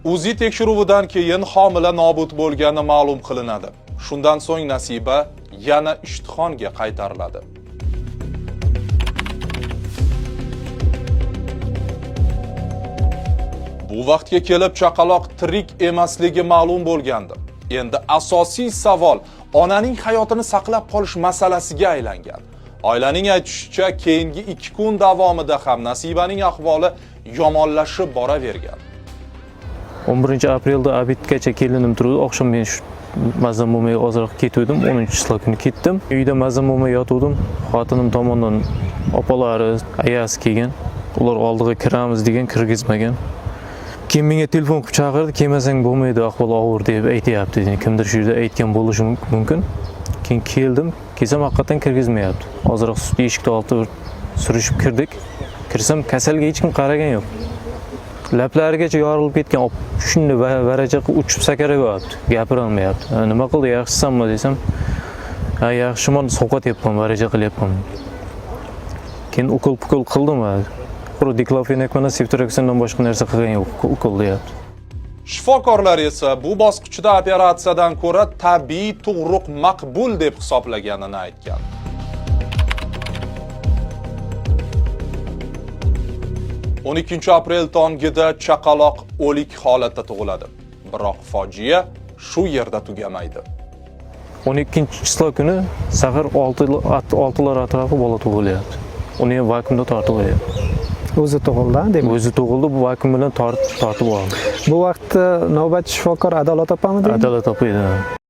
UZI tekshiruvidan keyin homila nobud bo'lgani ma'lum qilinadi. Shundan so'ng Nasiba yana ishtixonga qaytariladi. Bu vaqtga kelib chaqaloq tirik emasligi ma'lum bo'lgandi. Endi asosiy savol onaning hayotini saqlab qolish masalasiga aylangan. Oilaning aytishicha, keyingi 2 kun davomida ham Nasibaning ahvoli yomonlashib boravergan. 11-aprelda abitgacha kelinim turdi. Oqshom men mazam bo'lmay ozroq ketdim. 10-chisiq kuni ketdim. Uyda mazam bo'lmay yotdim. Xotinim tomonidan opalari, ayasi kelgan. Ular oldiga kiramiz degan, kirgizmagan. Keyin menga telefon qilib chaqirdi, "Kelmasang bo'lmaydi, ahvol og'ir" deb aytayapti. Kimdir shu yerda aytgan bo'lishi mumkin. Keyin keldim, kelsam haqiqatan kirgizmayapti. Hozir eshikni oldi surishib kirdik. Kirsam kasalga hech kim qaragan yo'q. Lablarigacha yorilib ketgan, shunda varaja uchib sakarayo'yapti, gapira olmayapti. Nima qildi, yaxshisanmi desam, "Ha, yaxshiman, sovqotyapman, varaja qilyapman." Keyin ukol qildim. Quru diklofenak bilan seftriaksindan boshqa narsa qilgan yo'q, ukol deyapti. Shifokorlar esa bu bosqichda operatsiyadan ko'ra tabiiy tug'ruq maqbul deb hisoblaganini aytgan. On 12-aprel tongida chaqaloq o'lik holatda tug'iladi. Biroq fojia shu yerda tugamaydi. 12-chisiq kuni sahar 6lar atrofi bola tug'ilyapti. Uni ham vakuumda tortib qo'yapti. O'zi tug'ildi, demak. O'zi tug'ildi, bu vakuum bilan tortib oldi. Bu vaqtda navbatchi shifokor Adolat opamidi? Adolat opa edi.